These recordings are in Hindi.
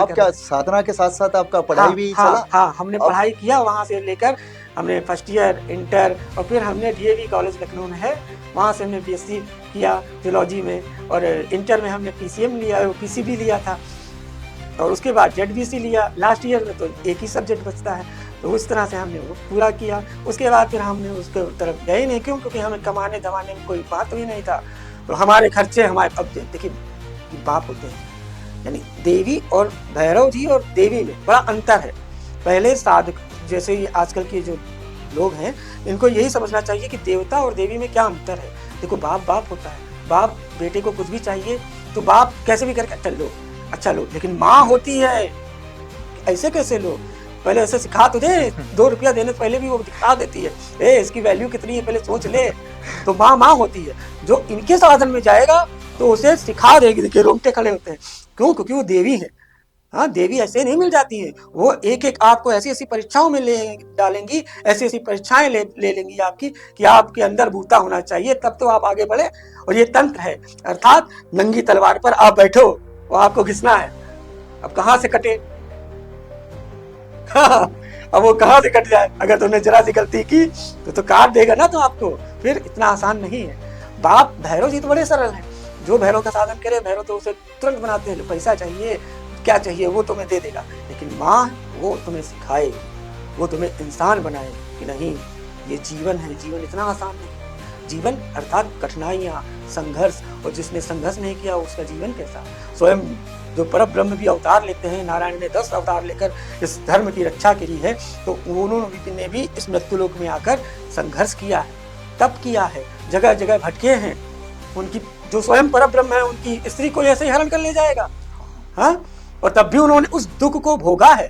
आप क्या साधना के साथ साथ आपका पढ़ाई भी चला? हाँ, हमने पढ़ाई किया वहाँ से लेकर, हमने फर्स्ट ईयर, इंटर और फिर हमने डीएवी कॉलेज लखनऊ में है, वहाँ से हमने बीएससी किया जूलॉजी में, और इंटर में हमने पीसीएम लिया, पीसीबी लिया था, और उसके बाद जेडबीसी लिया। लास्ट ईयर में तो एक ही सब्जेक्ट बचता है, तो उस तरह से हमने वो पूरा किया। उसके बाद फिर हमने उसके तरफ गए नहीं, क्यों? क्योंकि हमें कमाने धमाने में कोई बात भी नहीं था, तो हमारे खर्चे हमारे, अब देखिए बाप होते हैं, यानी देवी और भैरव जी और देवी में बड़ा अंतर है। पहले साधक जैसे ये आजकल के जो लोग हैं, इनको यही समझना चाहिए कि देवता और देवी में क्या अंतर है। देखो बाप बाप होता है, बाप बेटे को कुछ भी चाहिए तो बाप कैसे भी करके चल लो, अच्छा लो, लेकिन माँ होती है, ऐसे कैसे लो, पहले ऐसे सिखा तो दे, 2 रुपया देने से पहले भी वो दिखा देती है, ए इसकी वैल्यू कितनी है पहले सोच ले। तो माँ माँ होती है, जो इनके साधन में जाएगा तो उसे सिखा देगी। देखिए रोंगटे खड़े होते हैं, क्यों? क्योंकि वो देवी है। हाँ, देवी ऐसे नहीं मिल जाती है, वो एक एक आपको ऐसी ऐसी परीक्षाओं में ले डालेंगी, ऐसी ऐसी परीक्षाएं ले लेंगी आपकी, कि आपके अंदर भूता होना चाहिए, तब तो आप आगे बढ़े। और ये तंत्र है, अर्थात नंगी तलवार पर आप बैठो, वो आपको घिसना है, अब कहाँ से कटे? अब वो कहाँ से कट जाए? अगर तुमने जरा सी गलती की तो काट देगा ना, तो आपको फिर इतना आसान नहीं है। बाप भैरव जी तो बड़े सरल हैं, जो भैरव का साधन करे, भैरव तो उसे तुरंत बनाते हैं, पैसा चाहिए, क्या चाहिए वो तुम्हें दे देगा। लेकिन माँ वो तुम्हें सिखाए, वो तुम्हें इंसान बनाए कि नहीं, ये जीवन है, जीवन इतना आसान नहीं। जीवन अर्थात कठिनाइयाँ, संघर्ष, और जिसने संघर्ष नहीं किया उसका जीवन कैसा? स्वयं जो पर ब्रह्म भी अवतार लेते हैं, नारायण ने 10 अवतार लेकर इस धर्म की रक्षा की है, तो उन्होंने भी इस मृत्युलोक में आकर संघर्ष किया है, तप किया है, जगह जगह भटके हैं। उनकी जो स्वयं पर ब्रह्म है, उनकी स्त्री को ऐसे ही हरण कर ले जाएगा, हाँ, और तब भी उन्होंने उस दुख को भोगा है।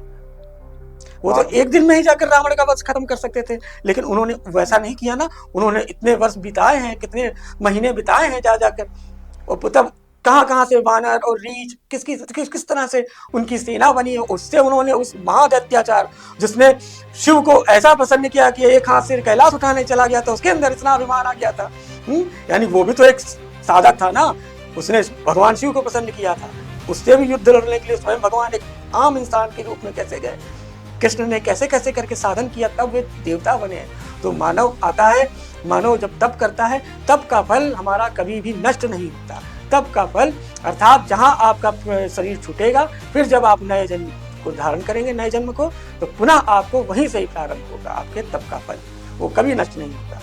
वो तो एक दिन में ही जाकर रावण का वध खत्म कर सकते थे, लेकिन उन्होंने वैसा नहीं किया ना, उन्होंने इतने वर्ष बिताए हैं, कितने महीने बिताए हैं जा जाकर, और तब कहाँ से वानर और रीछ किस तरह से उनकी सेना बनी है। उससे उन्होंने उस महाअत्याचार, जिसने शिव को ऐसा प्रसन्न किया कि एक हाथ से कैलाश उठाने चला गया था, उसके अंदर इतना अभिमान आ गया था। यानी वो भी तो एक साधक था ना, उसने भगवान शिव को प्रसन्न किया था, उससे भी युद्ध लड़ने के लिए स्वयं भगवान एक आम इंसान के रूप में कैसे गए, कृष्ण ने कैसे कैसे करके साधन किया, तब वे देवता बने। तो मानव आता है, मानव जब तप करता है, तब का फल हमारा कभी भी नष्ट नहीं होता। तब का फल अर्थात जहाँ आपका शरीर छूटेगा, फिर जब आप नए जन्म को धारण करेंगे, नए जन्म को, तो पुनः आपको वहीं से ही प्रारंभ होगा आपके तप का फल, वो कभी नष्ट नहीं होगा।